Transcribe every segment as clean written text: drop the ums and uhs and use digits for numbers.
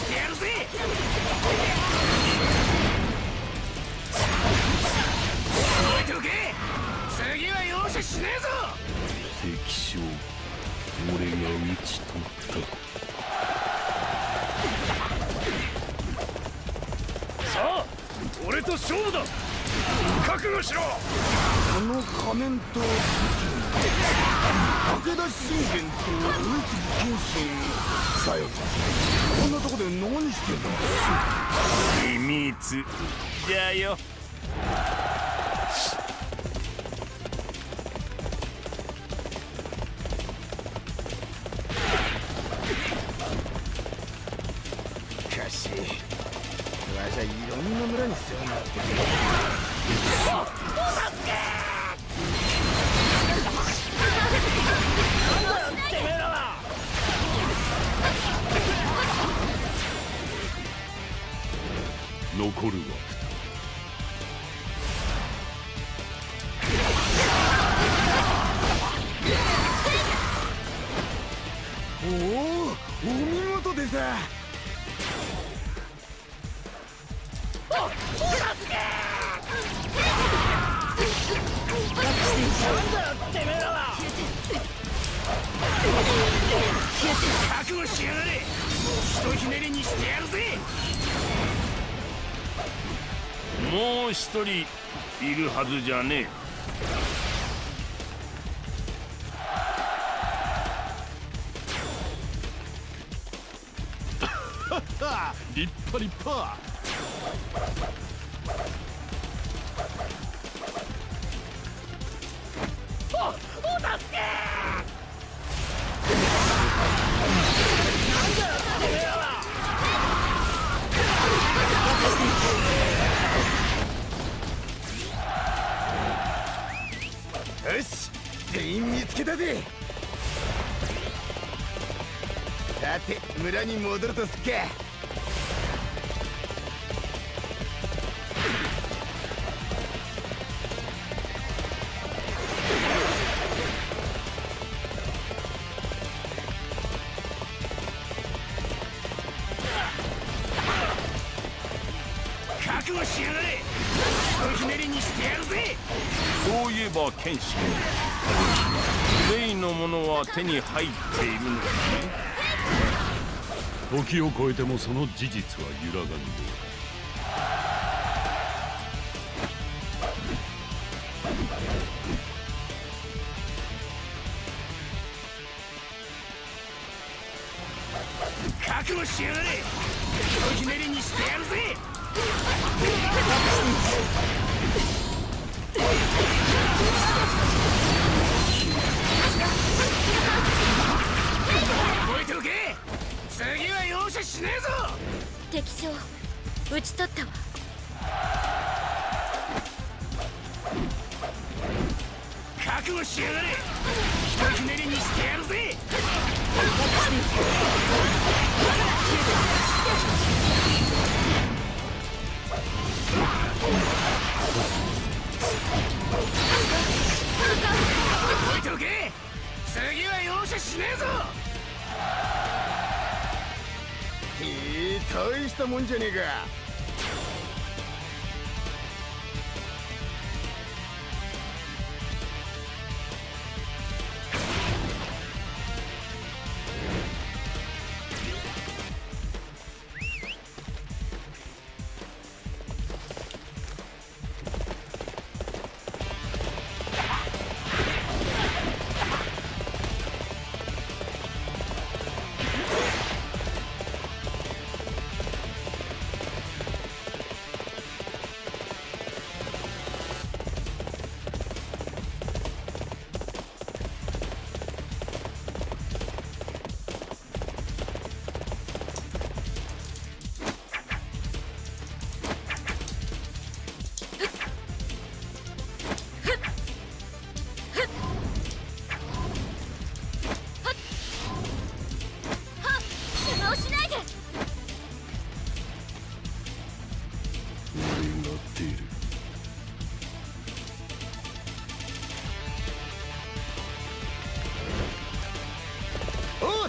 してやるぜ。覚えておけ。次は容赦しねえぞ。敵将、俺が討ち取った。さあ、俺と勝負だ。覚悟しろ。この仮面と武田信玄と上杉謙信さよ、こんなとこで何してんだ。秘密じゃよ。しかしわしゃいろんな村に世話になってる。てめえらは。残るはおお、お見事でさ。てめえらは。覚悟しやがれ。ひとひねりにしてやるぜ。もう一人いるはずじゃねえ。立派立派。お助け。よし、全員見つけたぜ。さて村に戻るとすっか。覚悟しやがれ。ひとひねりにしてやるぜ。そういえば剣士、例のものは手に入っているのかね。時を超えてもその事実は揺らがぬよ。覚悟しやがれ。ひとひねりにしてやるぜ。覚えておけ。次は容赦しねえぞ。敵将討ち取ったわ。覚悟しやがれ。ひとひねりにしてやるぜ。覚えておけ。次は容赦しねえぞ。へえ、大したもんじゃねえか。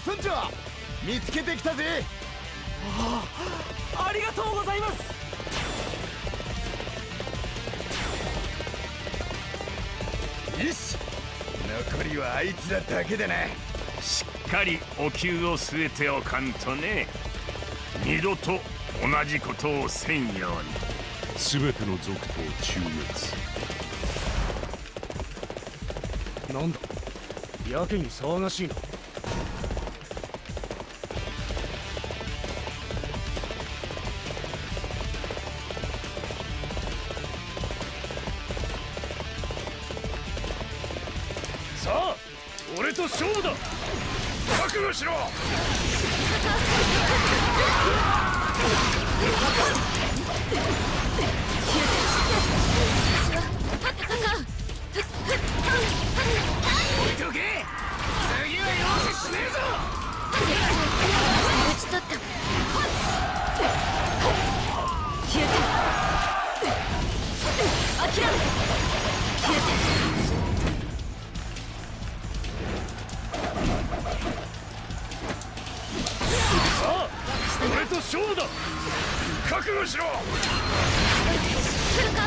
村長、見つけてきたぜ。あはあいつらだけだな。しっかりお灸を据えておかんとね。二度と同じことをせんように。全ての族と中滅。なんだ、やけに騒がしいな。さあ、俺と勝負だ。覚悟しろ。置いとけ。次は容赦しねえぞ。打ち取った。消えた。諦めた。消えた。さあ、俺と勝負だ。覚悟しろ。来るか。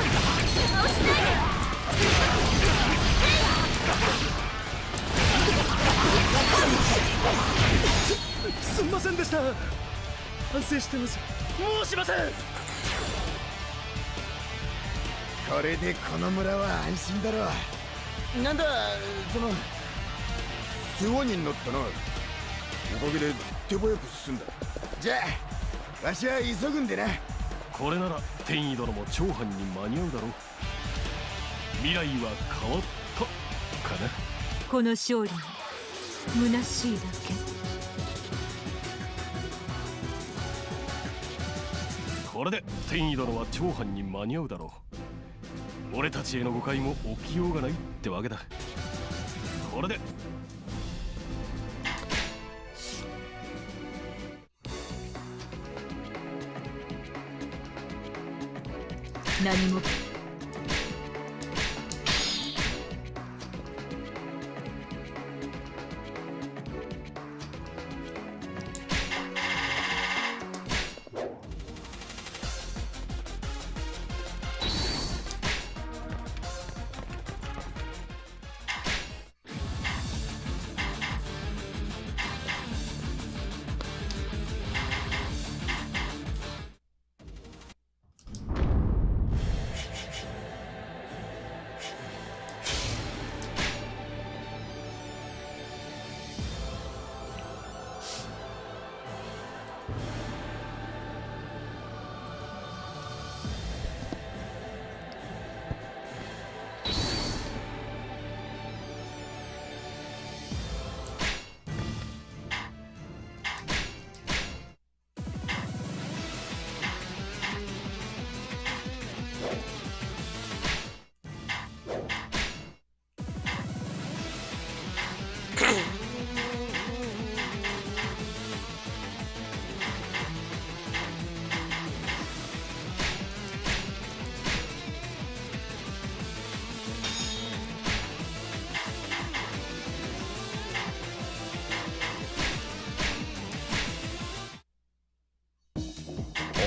倒しないで。すんませんでした。反省してます。もうしません。これでこの村は安心だろう。なんだその世話になったな。おかげで手早く進んだ。じゃあわしは急ぐんでな。これなら天意殿も長藩に間に合うだろう。未来は変わったかな。この勝利に虚しいだけ。これで天意殿は長藩に間に合うだろう。俺たちへの誤解も起きようがないってわけだ。これで何も。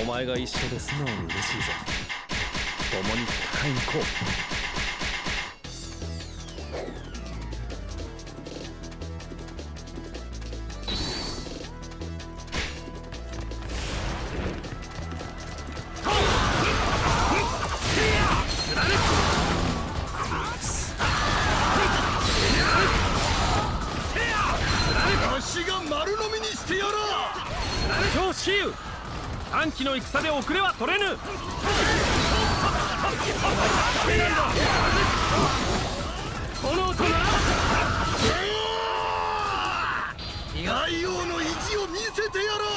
お前が一緒で素直に嬉しいぞ。共に戦いに行こう。足が丸飲みにしてやろう。今日雌雄短期の戦で遅れは取れぬ。炎とな大王の意地を見せてやろう。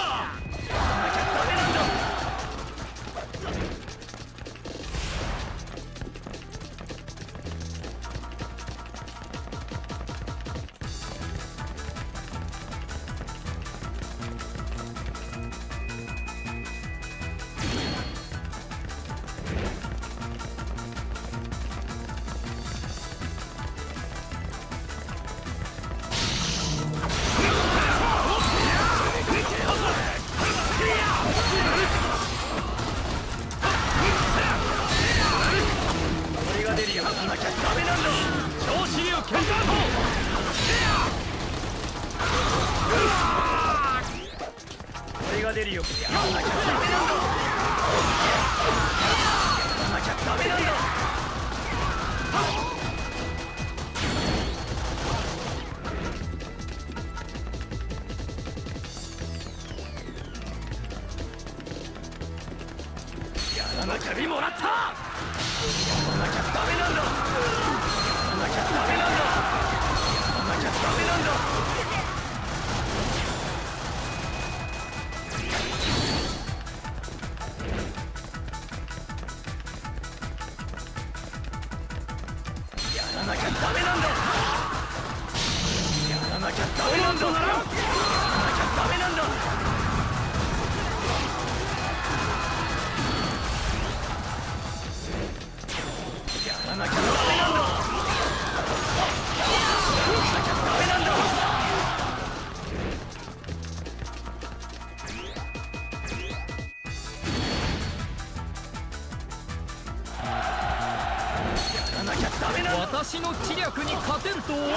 私の知略に勝てるとお思い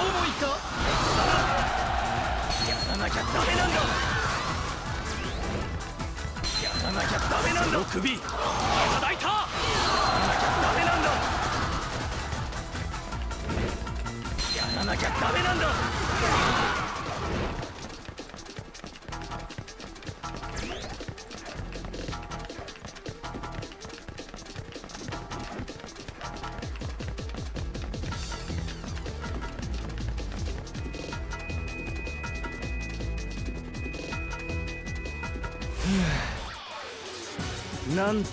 か。その首いただいた。やらなきゃダメなんだ。なん俺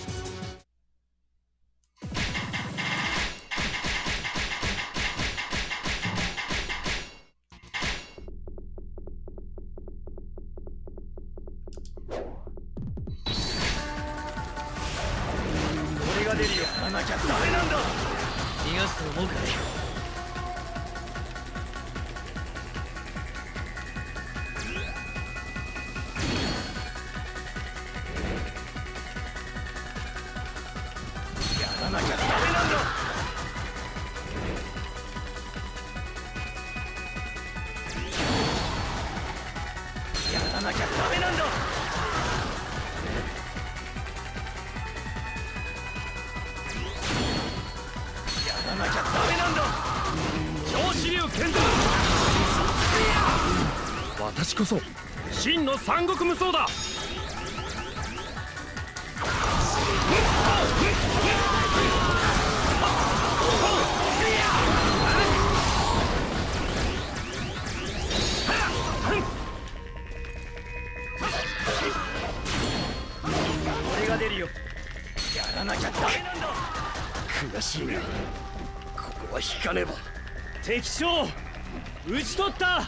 が出るよ。やらなきゃダメなんだ。逃がすと思うかね。やらなきゃダメなんだ。やらなきゃダメなんだ。やらなきゃダメなんだ。超支流剣道。私こそ真の三国無双だ。俺が出るよ。やらなきゃダメなんだ。悔しいがここは引かねば。敵将討ち取った。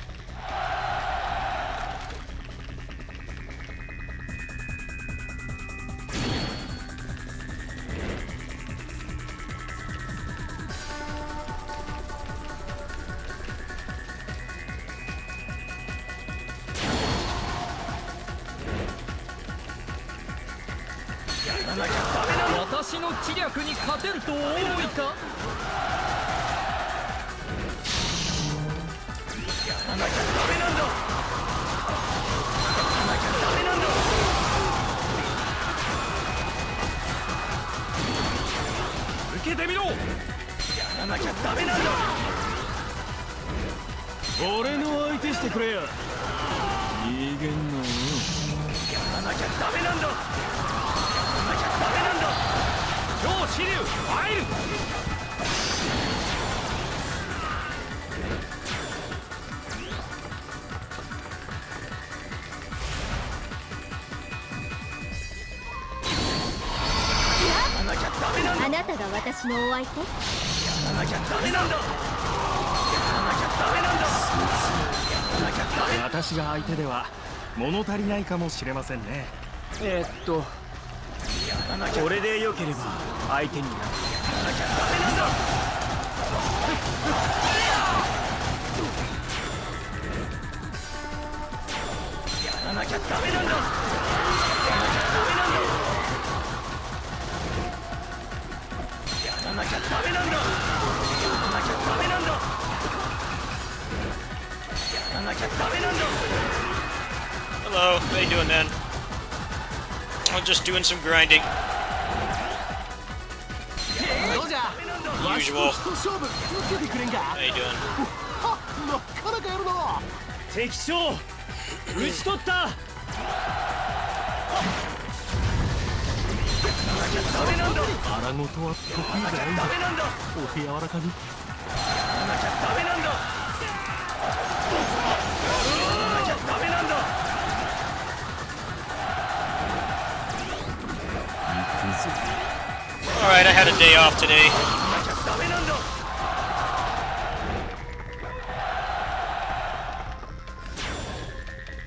私の知略に勝てるとお思いか。やらなきゃダメなんだ。やらなきゃダメなんだ。受けてみろ。やらなきゃダメなんだ。俺の相手してくれや。いいげんの。やらなきゃダメなんだ。やらなきゃダメなんだ。超支流入る。あなたが私のお相手。やらなきゃダメなんだ。やらなきゃダメなんだ。やらなきゃダメ。私が相手では物足りないかもしれませんね。これで良ければ相手になる。やらなきゃダメなんだ。やらなきゃダメなんだ。やらなきゃダメなんだ。やらなきゃダメなんだ。やらなきゃダメなんだ。やらなきゃダメなんだ。Hello, how you doing, man? just doing some grinding. どうじゃ Usual. 勝負受けてくれんか How you doing? なかなかやるな敵将討ち取ったダメなんだ腹ごとは得意じゃないんだお手柔らかにダメなんだダメなんだ Alright, I had a day off today.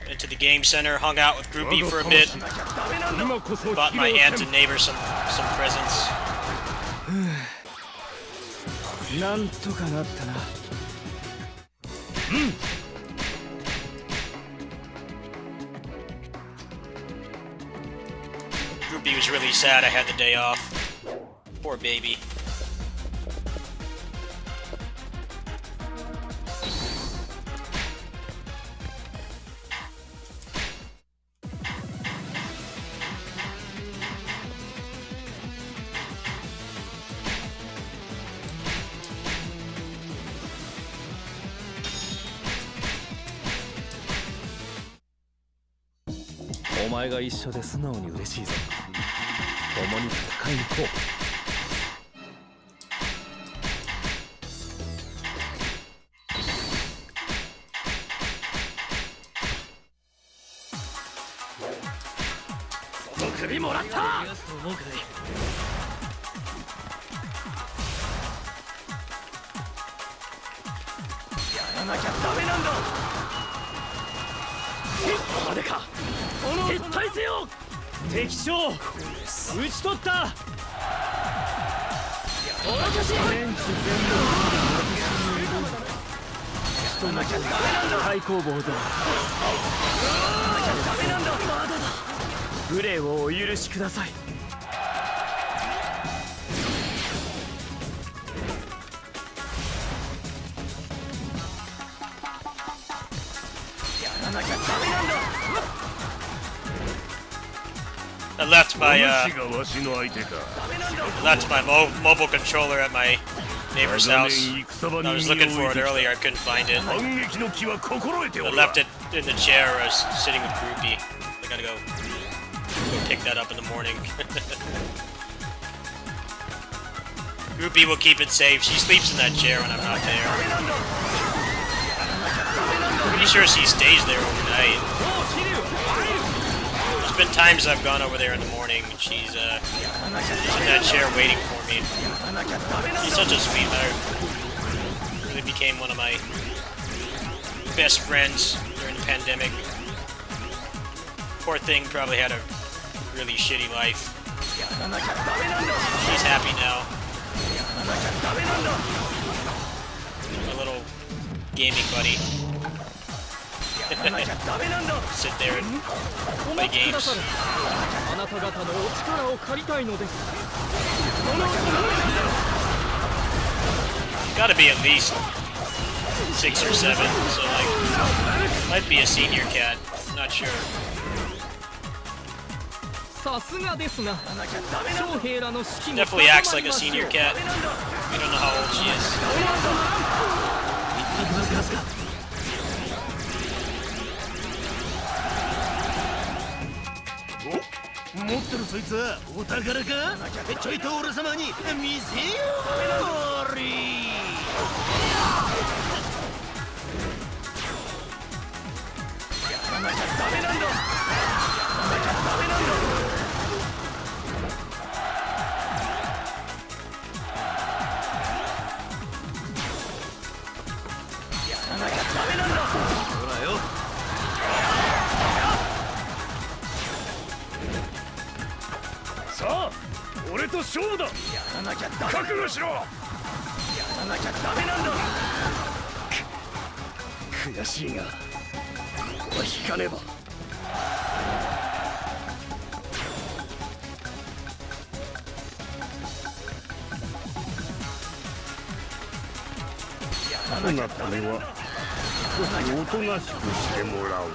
Went to the game center, hung out with Groupie for a bit. Bought my aunt and neighbor some presents. なんとかなったな Groupie was really sad I had the day off. Poor baby.お前が一緒で素直に嬉しいぞ共に戦いに行こうその首もらったそう思うかいやらなきゃダメなんだここまでか撤退せよ敵将討ち取った戦地全部人なきゃ太公望だダメなんだまだだ無礼をお許しくださいやらなきゃダメなんだ I left my mobile controller at my neighbor's house. I was looking for it earlier, I couldn't find it. I left it in the chair where I was sitting with Groupie. I gotta go pick that up in the morning. Groupie will keep it safe. She sleeps in that chair when I'm not there. Pretty sure she stays there overnight. There's been times I've gone over there in the morning and she's in that chair waiting for me. She's such a sweetheart. Really became one of my best friends during the pandemic. Poor thing probably had a really shitty life. She's happy now. My little gaming buddy. Sit there and play games. Gotta be at least 6 or 7, so like, might be a senior cat, not sure. Definitely acts like a senior cat. We don't know how old she is. 持ってるそいつはお宝かちょいと俺様に見せようりやらなきゃダメなんだやらなきゃダメなんだやらなきゃダメなんだほらよさあ俺と勝負だやらなきゃダメ覚悟しろやらなきゃダメなんだ悔しいがここは引かねばこなためは少しおとなしくしてもらおう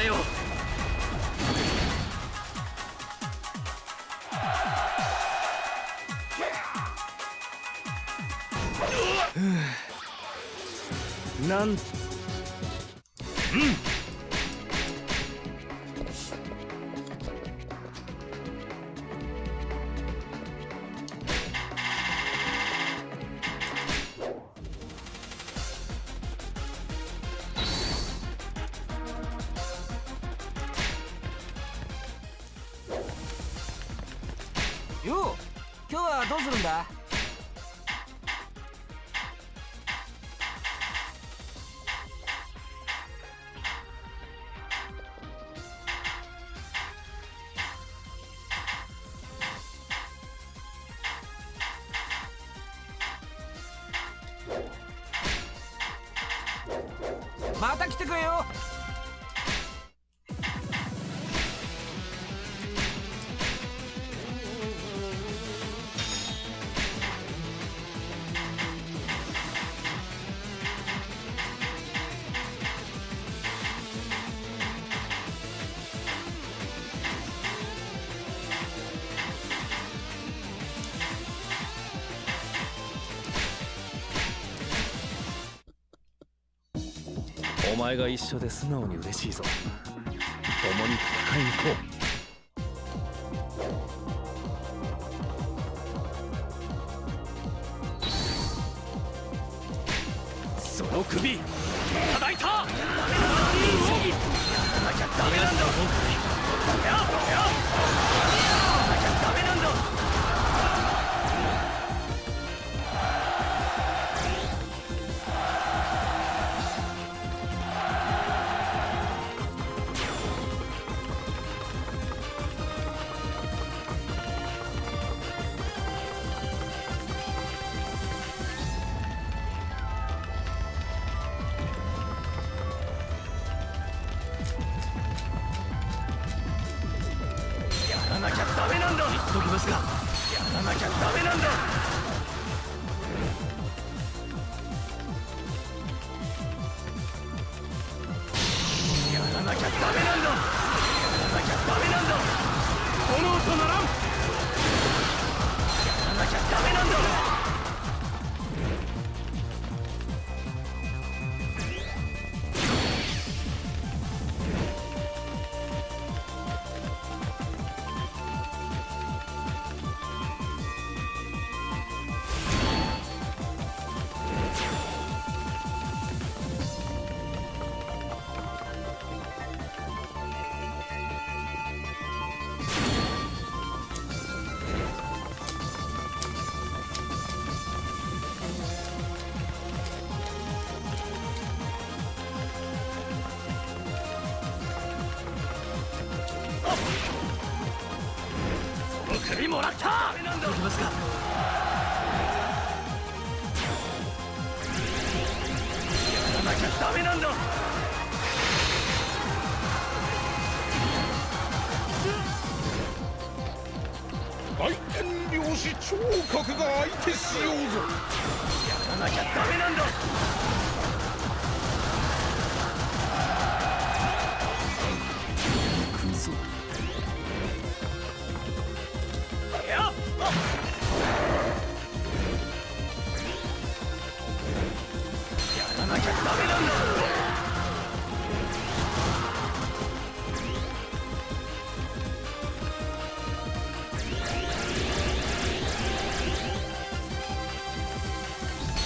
だよ。なん、よう、今日はどうするんだ？また来てくれよ。お前が一緒で素直に嬉しいぞ。共に戦いに行こう。その首叩いた。ダメなんだ。ダメなんだ。やらなきゃダメなんだ。言っときますか。やらなきゃダメなんだ。やらなきゃダメなんだ。やらなきゃダメなんだ。この音ならん。やらなきゃダメなんだ。首もらった。ダメなんだ。行きますか。やらなきゃダメなんだ。大天領主聴覚が相手しようぞ。やらなきゃダメなんだ。くそ。やっ。やらなきゃダメなんだ。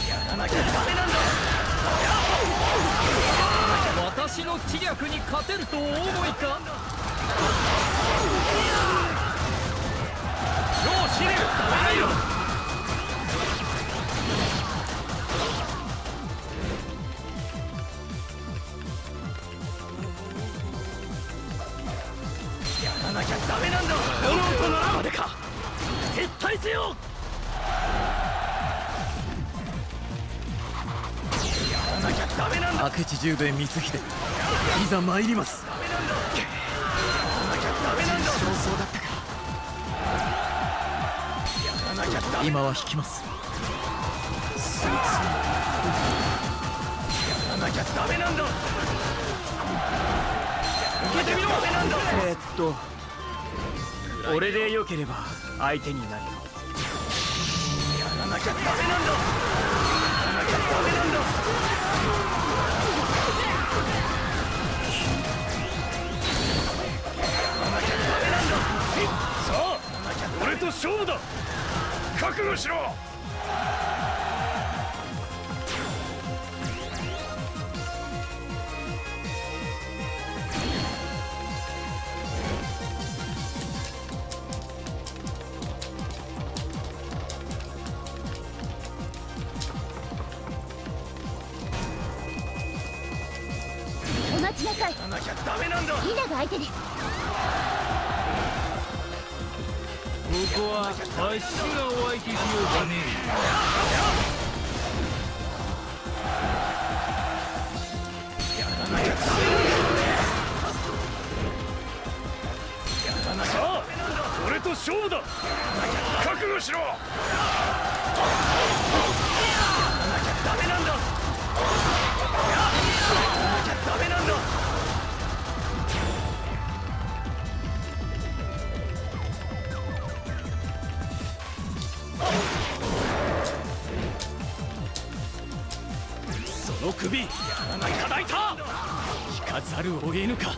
やらなきゃダメなんだ。私の知略に勝てるとお思いか。よう死ねる。ダメよ。やらなきゃダメなんだ。この音ならまでか。撤退せよ。やらなきゃダメなんだ。明智十兵衛光秀、いざ参ります。ダメなんだ。やらなきゃダメなんだ。焦燥だったか。やらなきゃダメ。今は引きます。スーツ。やらなきゃダメなんだ。やけてみろ。俺でよければ相手になるよ。やらなきゃダメなんだ。やらなきゃダメなんだ。さあ俺と勝負だ。覚悟しろ。お待ちなさい。やらなきゃダメなんだ。リナが相手です。ここはあっしがお相手しようじゃねさあ俺と勝負だ。覚悟しろ。ダメなんだ。ダメなんだ。その首やらないただいた。引かざるを得ぬか。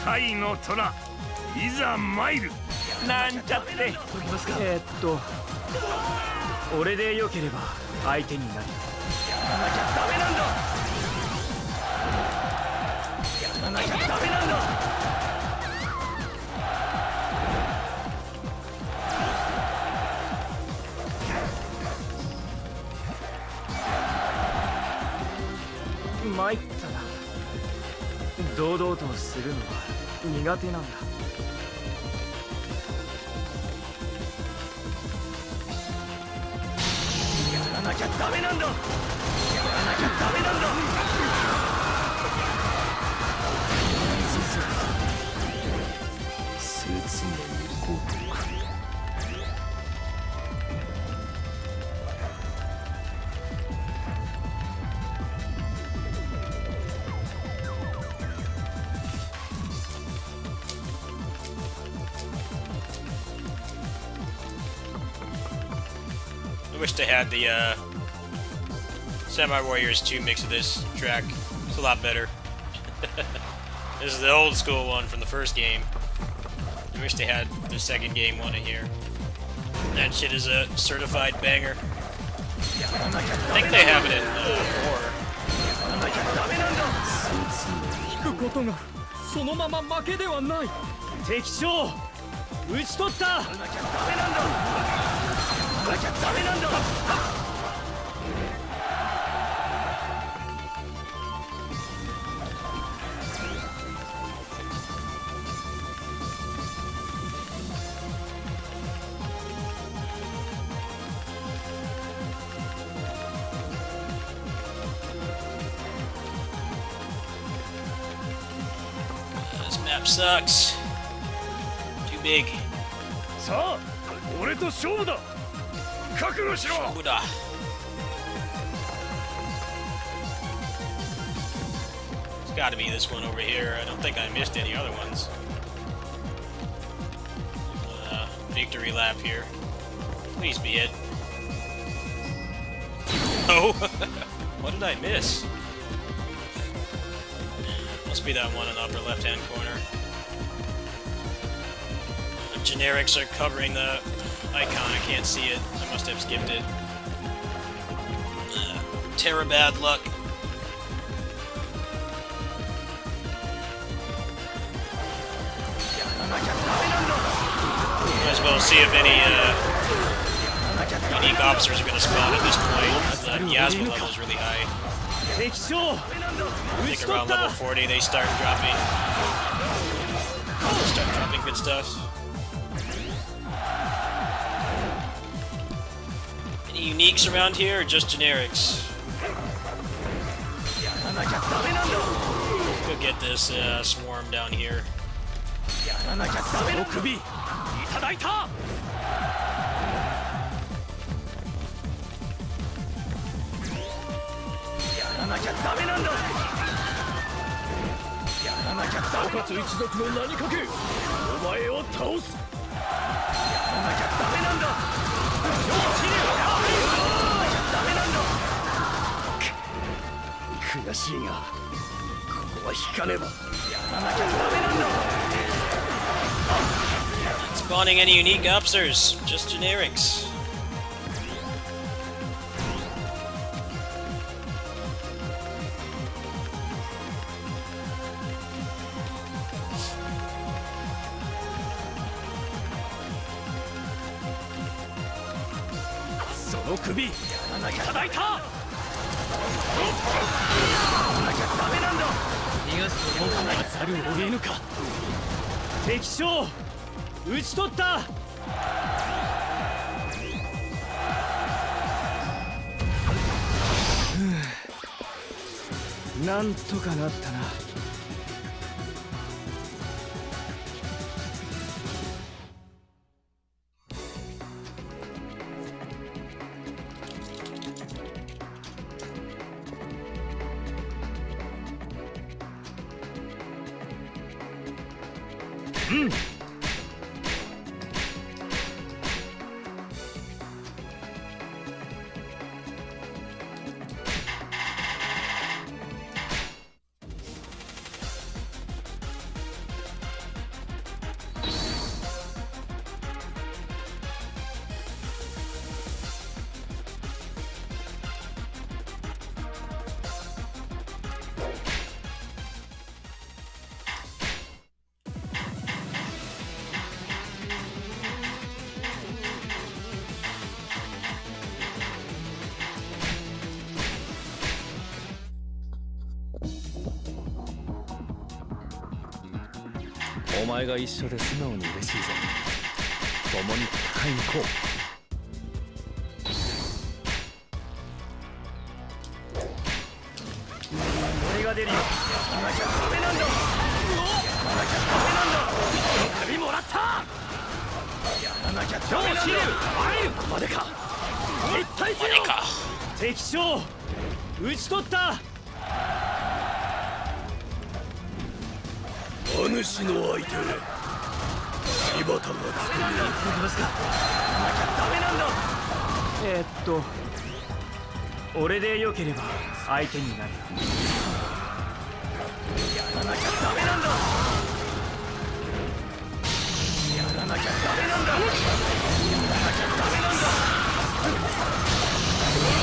甲斐の虎いざ参る。なんちゃって。俺でよければ相手になるよ。やらなきゃダメなんだ。やらなきゃダメなんだ。参ったな。堂々とするのは苦手なんだ。やらなきゃダメなんだ。やらなきゃダメなんだ。説明ごとく。I wish they had the Samurai Warriors 2 mix of this track. It's a lot better. This is the old school one from the first game. I wish they had the second game one in here. That shit is a certified banger. I think they have it in 4. 引くことがそのまま負けではない。敵将討ち取った。やらなきゃダメなんだ。やらなきゃダメなんだ。This map sucks. Too big. さあ俺と勝負だ。覚悟しろ。 Buddha. It's got to be this one over here. I don't think I missed any other ones. Victory lap here. Please be it. Oh, what did I miss? Must be that one in the upper left-hand corner. The generics are covering the icon. I can't see it. I must have skipped it. Terra bad luck. Might as well see if any unique officers are going to spawn at this point. The Yasma level is really high. I think around level 40 they start dropping good stuff. Any uniques around here or just generics? Let's go get this swarm down here. Spawning any unique officers, just generics.なんとかなったな。お前が一緒で素直に嬉しいぞ。共に戦いに行こう。俺が出るよ。やらなきゃダメなんだ。やらなきゃダメなんだ。首もらった。やらなきゃダメなんだ。入る。ここまでか。一体せよ。敵将討ち取った。主の相手柴田がつくに行きますか。なきゃダメなんだ。俺でよければ相手になる。やらなきゃダメなんだ。やらなきゃダメなんだ。やらなきゃダメなんだ。や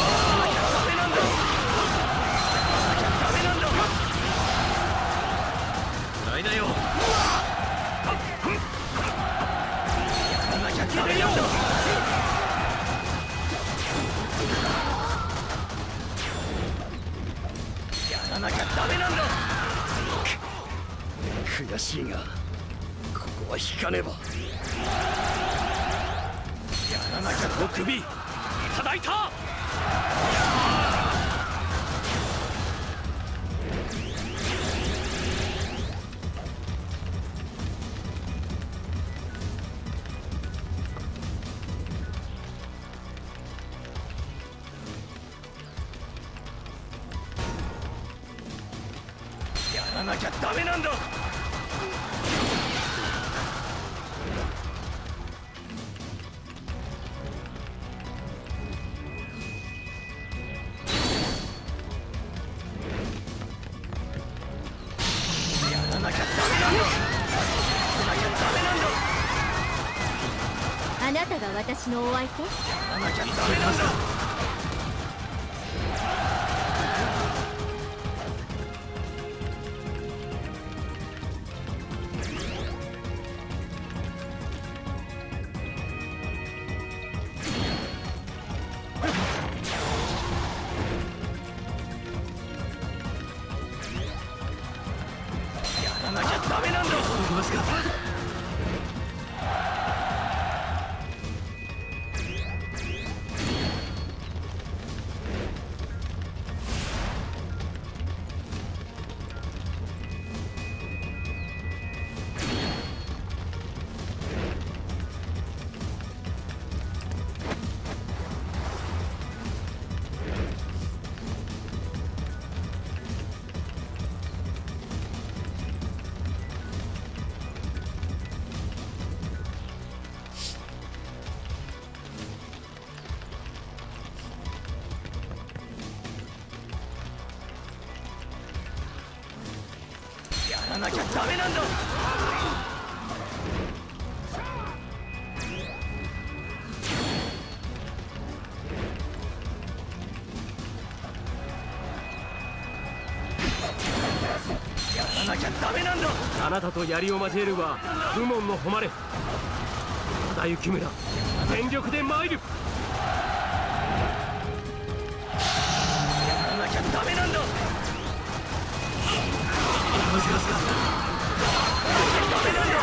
らなきゃダメなんだ。やらなきゃダメなんだ。ないだよ。やらなきゃダメなんだ。やらなきゃダメなんだ。悔しいがここは引かねば。やらなきゃの首いただいた。やらなきゃダメなんだ。あなたが私のお相手？やらなきゃダメなんだ。ますか。やらなきゃダメなんだ。やらなきゃダメなんだ。あなたと槍を交えるは部門の誉れ。田幸村、全力で参る。やらなきゃダメなんだ。難しかった。ダメなんだ。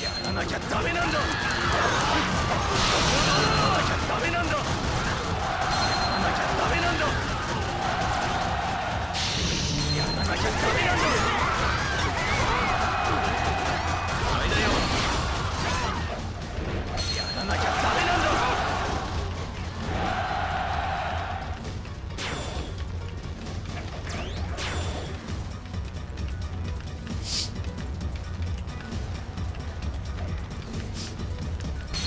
やらなきゃダメなんだ。やらなきゃダメなんだ。やらなきゃダメなんだ。やらなきゃダメなんだ。あれだよ。やらなきゃダメなんだ。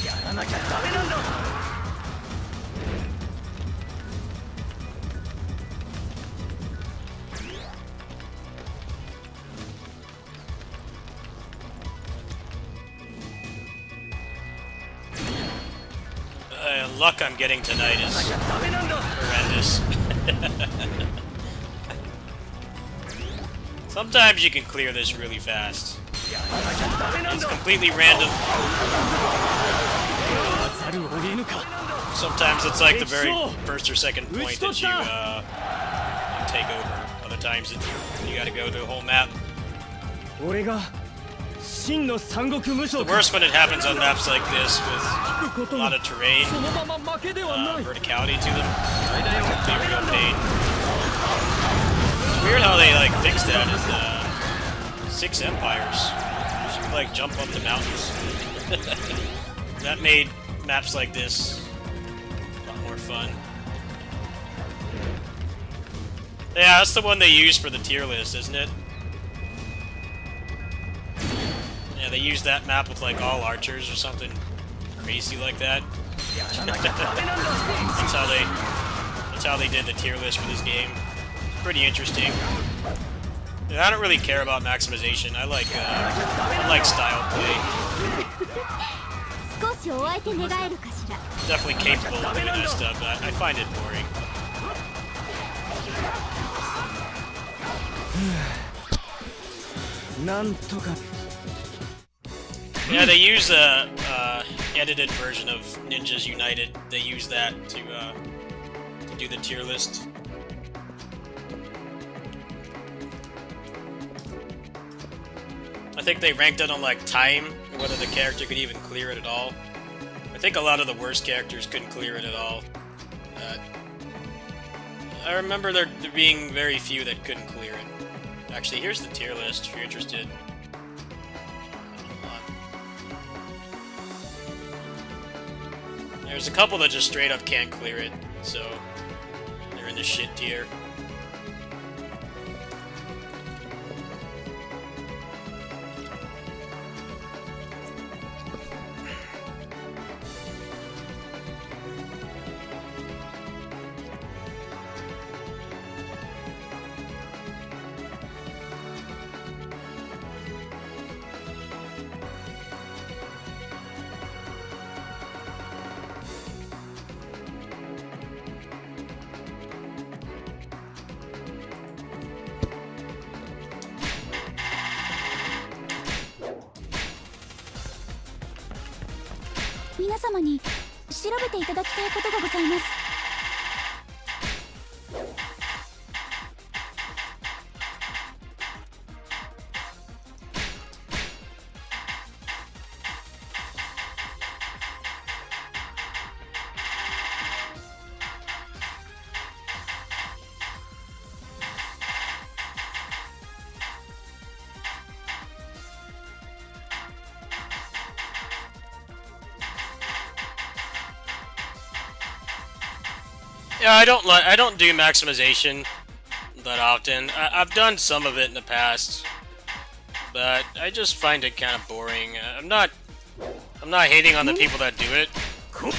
やらなきゃダメなんだ。Luck I'm getting tonight is horrendous. Sometimes you can clear this really fast. It's completely random. Sometimes it's like the very first or second point that you take over. Other times you gotta go the whole map. The worst when it happens on maps like this with a lot of terrain, verticality to them. It'd be a real pain. It's weird how they like fixed that in 6 Empires. You should like jump up the mountains. That made maps like this a lot more fun. Yeah, that's the one they use for the tier list, isn't it? Yeah, they used that map with like all archers or something crazy like that. That's how they did the tier list for this game. It's pretty interesting. And I don't really care about maximization. I like style play. Definitely capable of doing that stuff, but I find it boring. Yeah, they use a edited version of Ninjas United. They use that to do the tier list. I think they ranked it on like time, whether the character could even clear it at all. I think a lot of the worst characters couldn't clear it at all. I remember there being very few that couldn't clear it. Actually, here's the tier list if you're interested. There's a couple that just straight up can't clear it, so they're in the shit tier. Yeah, I don't do maximization that often. I've done some of it in the past, but I just find it kind of boring. I'm not hating on the people that do it. You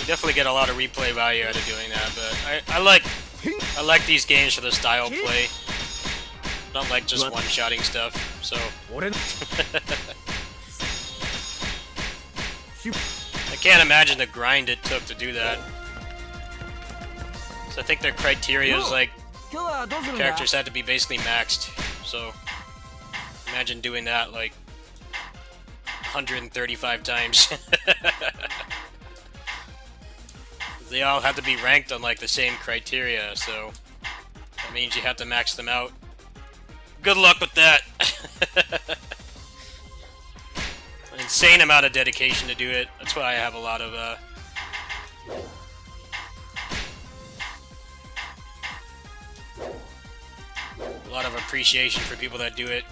definitely get a lot of replay value out of doing that, but I like these games for the style play. Not like just one-shotting stuff. So I can't imagine the grind it took to do that. So I think their criteria is like characters had to be basically maxed. So imagine doing that like 135 times. They all have to be ranked on like the same criteria, so that means you have to max them out. Good luck with that. An insane amount of dedication to do it. That's why I have a lot of appreciation for people that do it.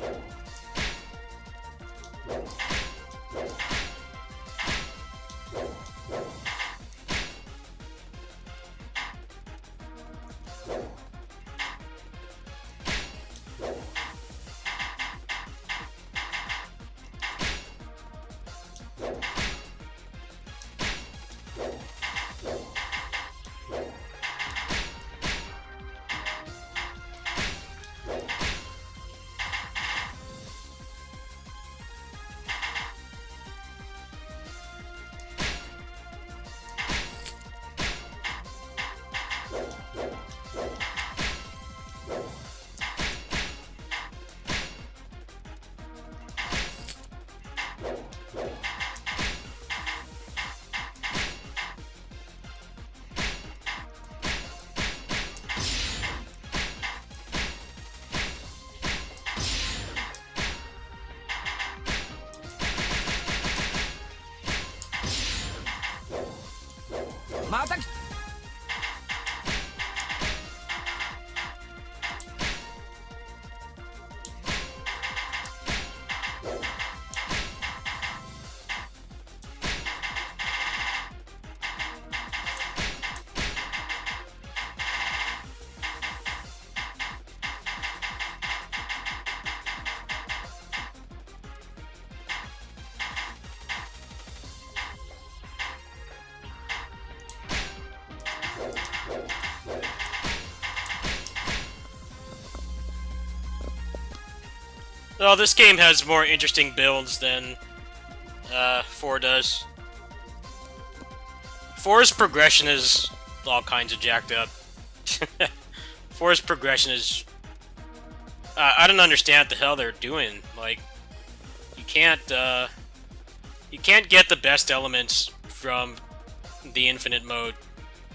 Well, this game has more interesting builds than 4 does. 4's progression is all kinds of jacked up. 4's progression is... I don't understand what the hell they're doing. Like, you can't get the best elements from the infinite mode.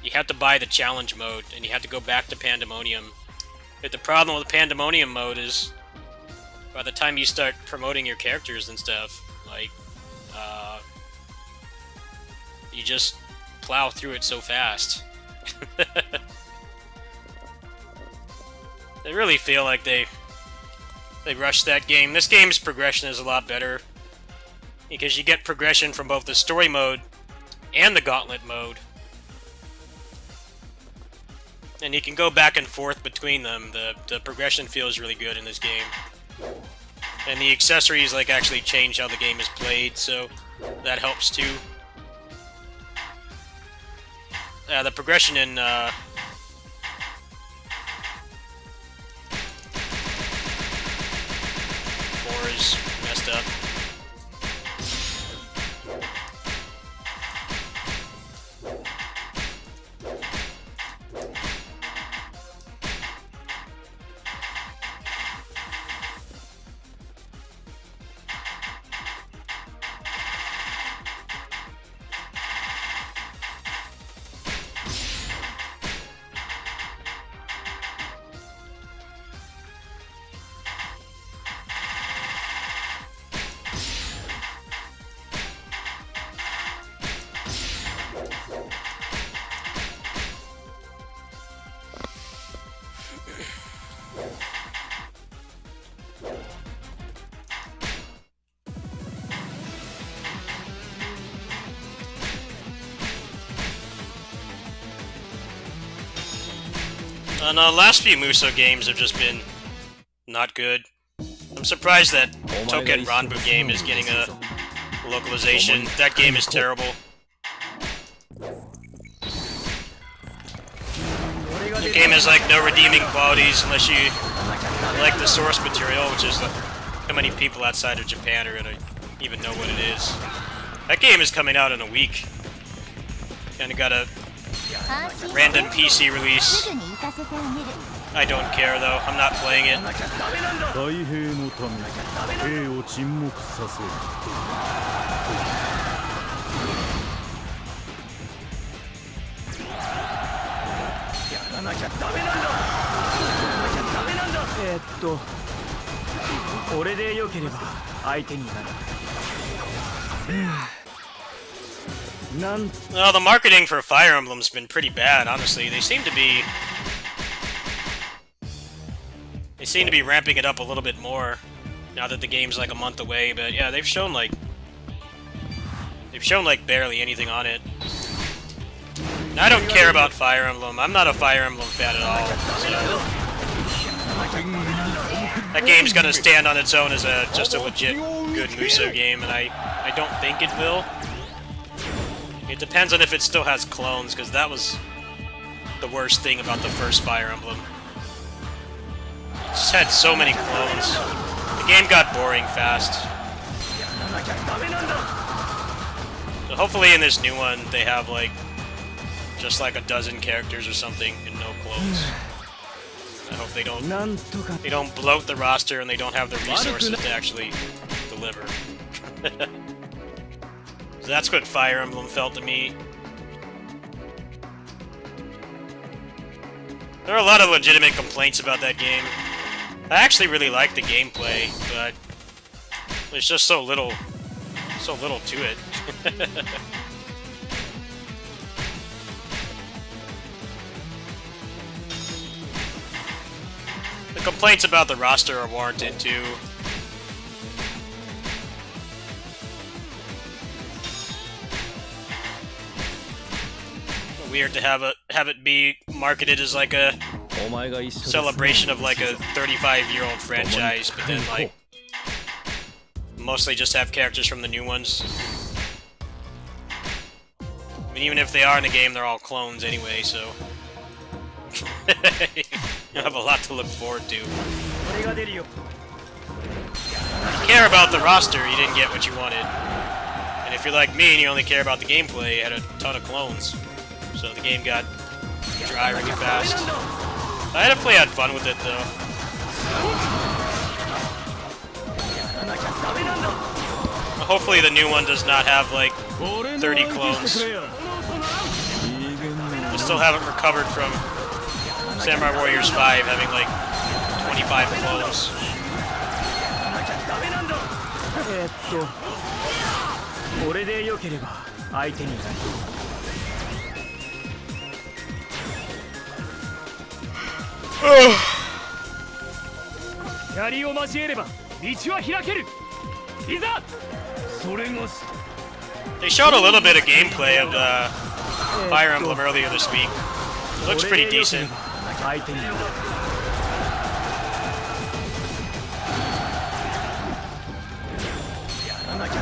You have to buy the challenge mode, and you have to go back to Pandemonium. But the problem with Pandemonium mode is, by the time you start promoting your characters and stuff, like, you just plow through it so fast. They really feel like they rushed that game. This game's progression is a lot better, because you get progression from both the story mode and the gauntlet mode. And you can go back and forth between them. The progression feels really good in this game. And the accessories like actually change how the game is played, so that helps too. The progression in 4 is messed up. And last few Muso games have just been not good. I'm surprised that Token Ranbu game is getting a localization. That game is terrible. The game has like no redeeming qualities unless you like the source material, which is how many people outside of Japan are gonna even know what it is. That game is coming out in a week. Kinda got a random PC release. I don't care though, I'm not playing it. 大兵のため兵を沈黙させる。やらなきゃダメなんだ。俺で良ければ相手になる。Well, the marketing for Fire Emblem's been pretty bad, honestly. They seem to be ramping it up a little bit more now that the game's like a month away, but yeah, they've shown like barely anything on it. And I don't care about Fire Emblem. I'm not a Fire Emblem fan at all. So that game's gonna stand on its own as just a legit good Muso game, and I don't think it will. It depends on if it still has clones, because that was the worst thing about the first Fire Emblem. It just had so many clones. The game got boring fast. So hopefully in this new one they have like just like a dozen characters or something and no clones. I hope they don't bloat the roster and they don't have the resources to actually deliver. So that's what Fire Emblem felt to me. There are a lot of legitimate complaints about that game. I actually really like the gameplay, but there's just so little to it. The complaints about the roster are warranted too. Weird to have it be marketed as like a celebration of like a 35-year-old franchise, but then like mostly just have characters from the new ones. I mean, even if they are in the game, they're all clones anyway, so you have a lot to look forward to. If you care about the roster, you didn't get what you wanted. And if you're like me and you only care about the gameplay, you had a ton of clones. So the game got dry really fast. I definitely had fun with it though. Hopefully the new one does not have like 30 clones. I still haven't recovered from Samurai Warriors 5 having like 25 clones. They showed a little bit of gameplay of Fire Emblem earlier this week. It looks pretty decent.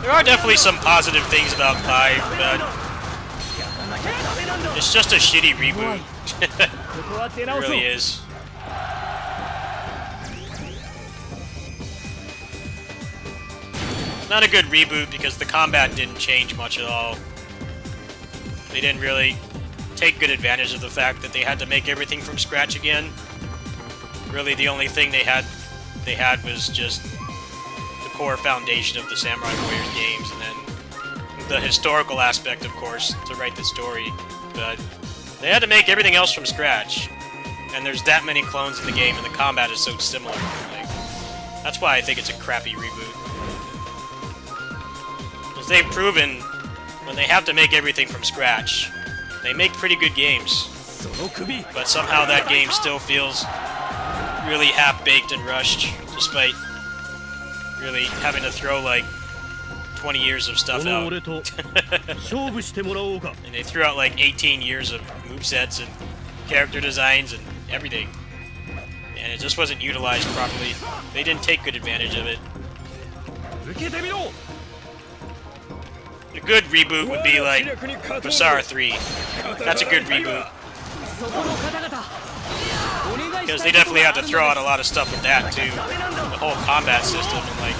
There are definitely some positive things about 5, but it's just a shitty reboot. It really is. It's not a good reboot because the combat didn't change much at all. They didn't really take good advantage of the fact that they had to make everything from scratch again. Really, the only thing they had was just the core foundation of the Samurai Warriors games, and then the historical aspect, of course, to write the story. But they had to make everything else from scratch. And there's that many clones in the game, and the combat is so similar. Like, that's why I think it's a crappy reboot. Because they've proven, when they have to make everything from scratch, they make pretty good games. But somehow that game still feels really half-baked and rushed, despite really having to throw like 20 years of stuff out. And they threw out like 18 years of movesets and character designs and everything. And it just wasn't utilized properly. They didn't take good advantage of it. A good reboot would be like Basara 3. That's a good reboot. Because they definitely had to throw out a lot of stuff with that too. The whole combat system and like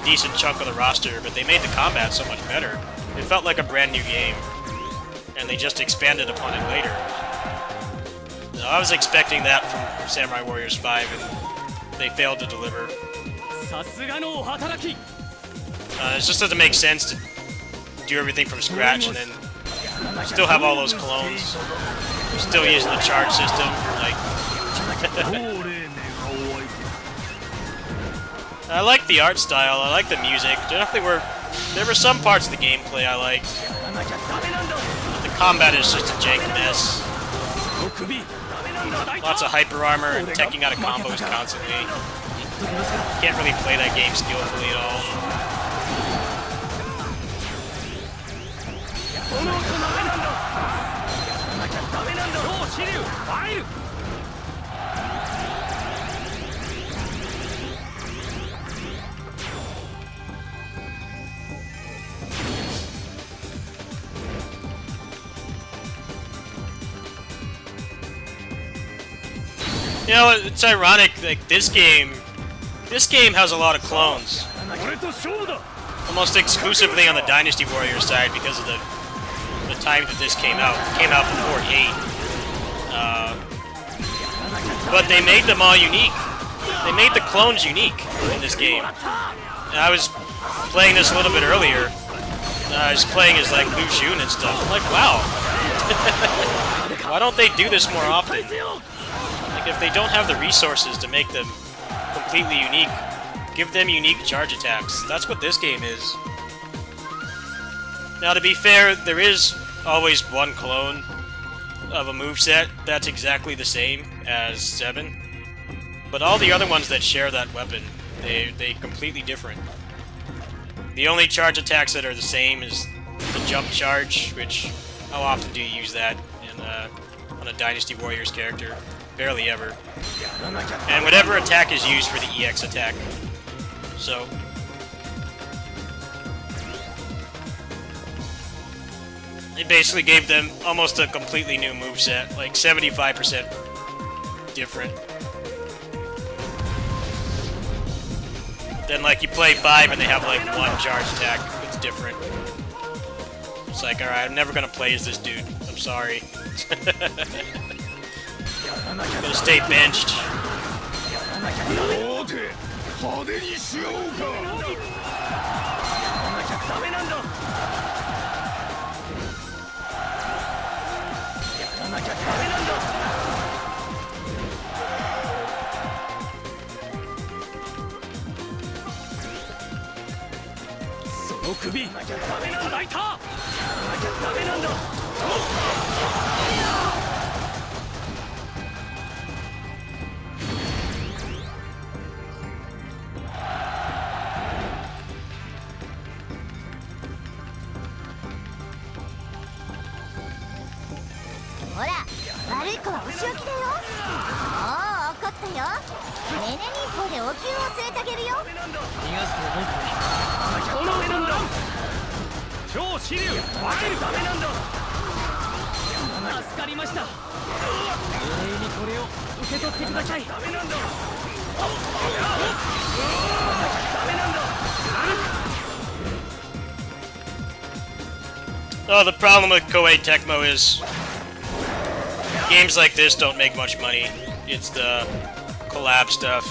a decent chunk of the roster, but they made the combat so much better. It felt like a brand new game. And they just expanded upon it later. Now, I was expecting that from Samurai Warriors 5 and they failed to deliver. It just doesn't make sense to do everything from scratch and then still have all those clones. Still using the charge system. Like, I like the art style. I like the music. There were some parts of the gameplay I liked. The combat is just a jank mess. Lots of hyper armor and teching out of combos constantly. Can't really play that game skillfully at all. You know, it's ironic, like, this game has a lot of clones. Almost exclusively on the Dynasty Warrior side because of the time that this came out. It came out before 8. But they made them all unique. They made the clones unique in this game. And I was playing this a little bit earlier. I was playing as, like, Lu Xun and stuff. I'm like, wow. Why don't they do this more often? Like, if they don't have the resources to make them completely unique, give them unique charge attacks. That's what this game is. Now, to be fair, there is always one clone of a moveset that's exactly the same as 7. But all the other ones that share that weapon, they completely different. The only charge attacks that are the same is the jump charge, which, how often do you use that on a Dynasty Warriors character? Barely ever. And whatever attack is used for the EX attack. So, it basically gave them almost a completely new moveset, like 75% different. Then, like, you play 5 and they have, like, one charge attack. It's different. It's like, alright, I'm never gonna play as this dude. I'm sorry. I'm gonna stay benched. Oh, the problem with Koei Tecmo is games like this don't make much money. It's the collab stuff.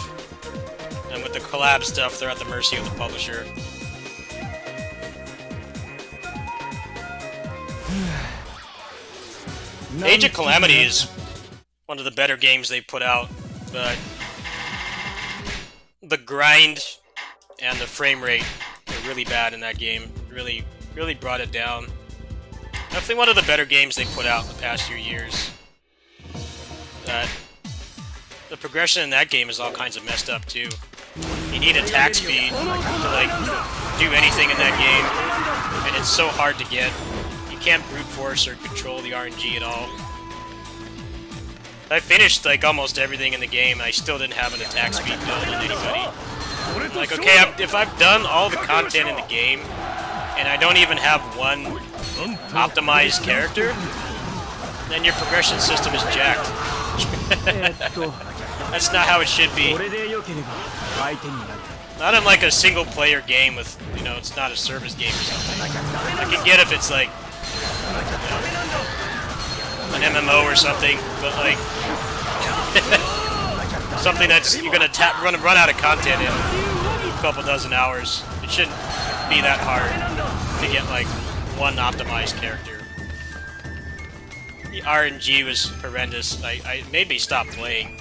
And with the collab stuff, they're at the mercy of the publisher. Age of Calamity is one of the better games they put out, but the grind and the frame rate are really bad in that game. Really brought it down. Definitely one of the better games they put out in the past few years. The progression in that game is all kinds of messed up too. You need attack speed to like do anything in that game, and it's so hard to get. You can't brute force or control the RNG at all. I finished like almost everything in the game. I still didn't have an attack speed build in anybody. Like, okay, if I've done all the content in the game, and I don't even have one optimized character, then your progression system is jacked. That's not how it should be. Not in like a single player game with, you know, it's not a service game or something. I can get if it's like, you know, an MMO or something, but like something that's you're gonna run out of content in a couple dozen hours. It shouldn't be that hard to get like one optimized character. The RNG was horrendous. I made me stop playing.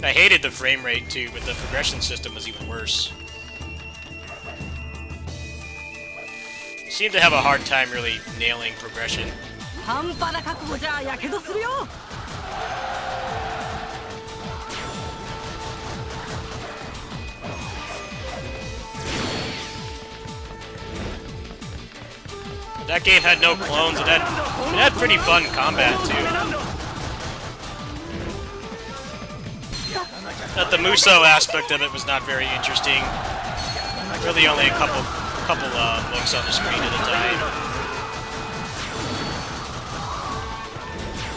I hated the frame rate too, but the progression system was even worse. Seemed to have a hard time really nailing progression. That game had no clones, and it had pretty fun combat too. But the Muso aspect of it was not very interesting. Really only a couple looks on the screen at a time.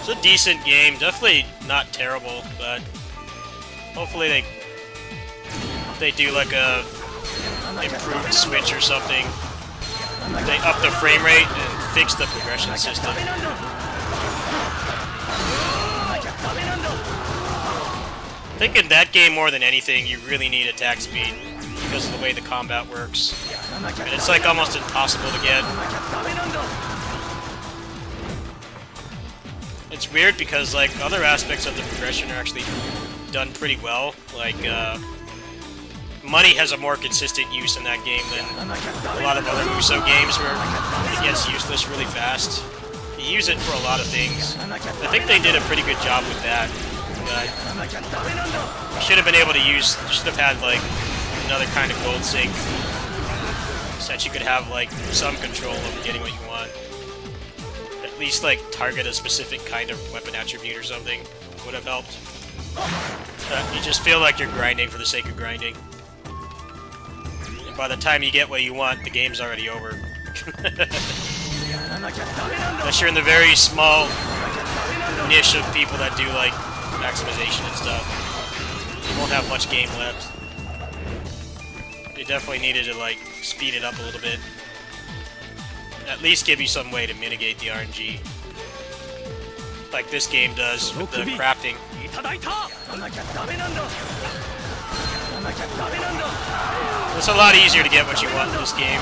It's a decent game, definitely not terrible, but hopefully they do like a improved Switch or something. They up the frame rate and fix the progression system. I think in that game more than anything, you really need attack speed because of the way the combat works. And it's like almost impossible to get. It's weird because like other aspects of the progression are actually done pretty well. Like money has a more consistent use in that game than a lot of other Muso games where it gets useless really fast. You use it for a lot of things. I think they did a pretty good job with that. You should have been able to use, you should have had like another kind of gold sync so that you could have like some control over getting what you want. At least like target a specific kind of weapon attribute or something would have helped. You just feel like you're grinding for the sake of grinding. And by the time you get what you want, the game's already over. Unless you're in the very small niche of people that do like maximization and stuff. You won't have much game left. You definitely needed to like speed it up a little bit. At least give you some way to mitigate the RNG. Like this game does with the crafting. It's a lot easier to get what you want in this game.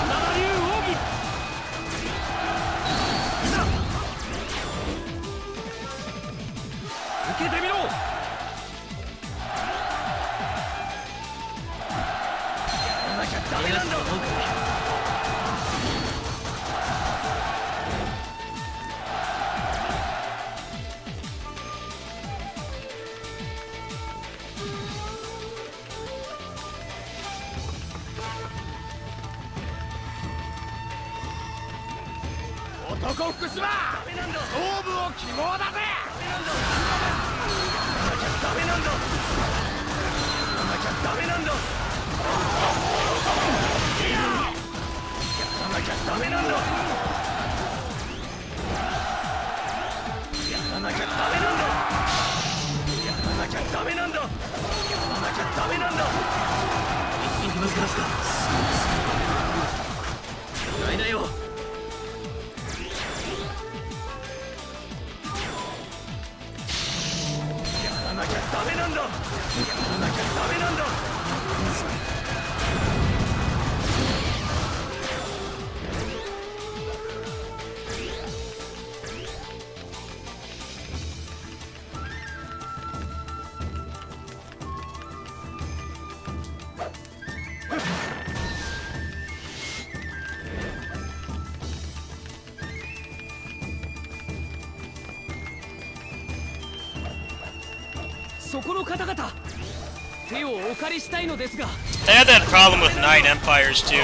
I had that problem with 9 Empires too.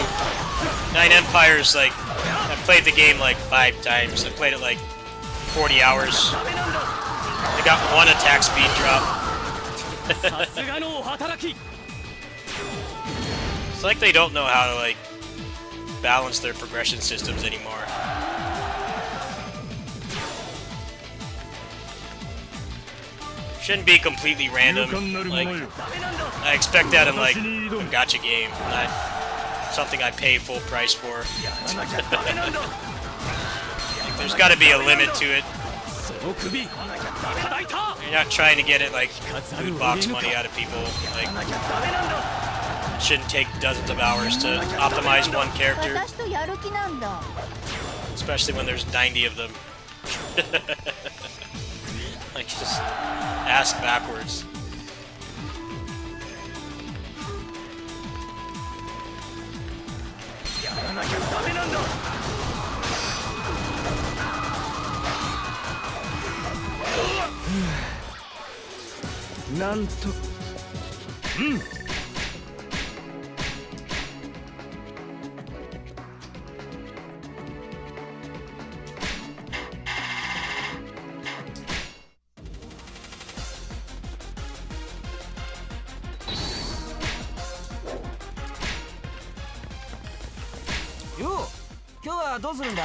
9 Empires, like, I played the game like 5 times. I played it like 40 hours. They got one attack speed drop. さすがのお働き It's like they don't know how to, like, balance their progression systems anymore. Shouldn't be completely random. Like, I expect that in, like, a gacha game, not something I pay full price for. Like, there's got to be a limit to it. その首叩いた You're not trying to get it, like, loot box money out of people. Like, it shouldn't take dozens of hours to optimize one character, 私とやる気なんだ especially when there's 90 of them. Like, just ass backwards. やらなきゃダメなんだ なんとよう今日はどうするんだ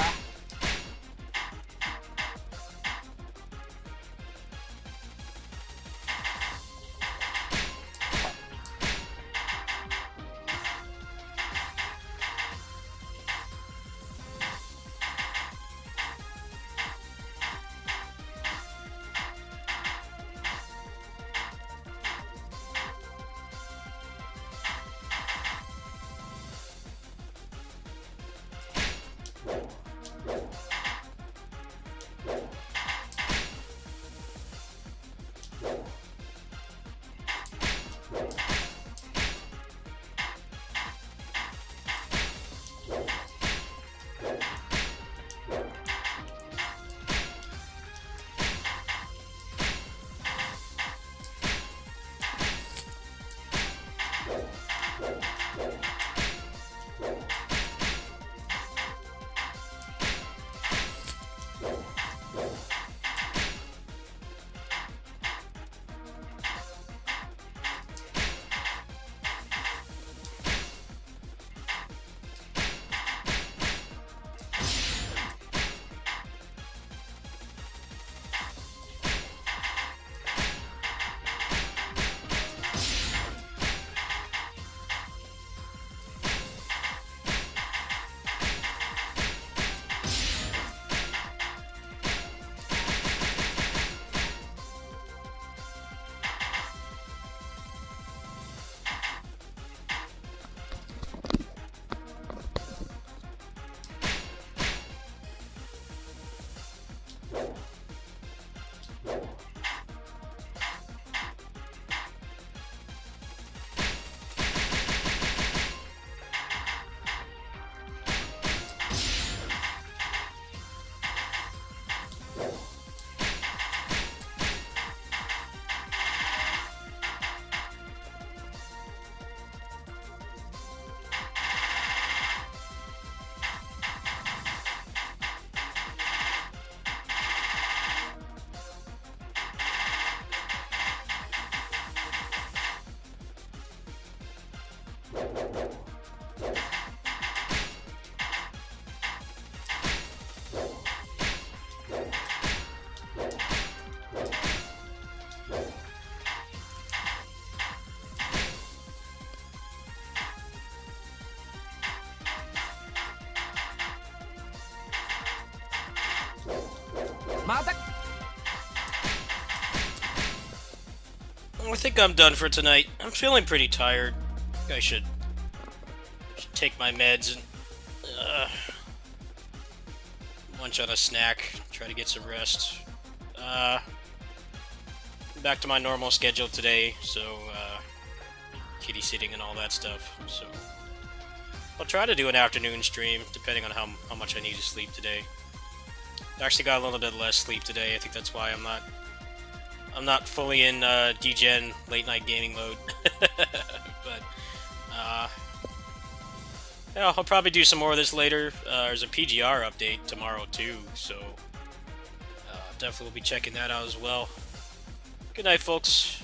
また I think I'm done for tonight. I'm feeling pretty tired. I should take my meds and munch on a snack, try to get some rest. Back to my normal schedule today, so kitty sitting and all that stuff. So I'll try to do an afternoon stream, depending on how much I need to sleep today. I actually got a little bit less sleep today. I think that's why I'm not fully in DGen late night gaming mode. But yeah, I'll probably do some more of this later. There's a PGR update tomorrow too, so definitely will be checking that out as well. Good night, folks.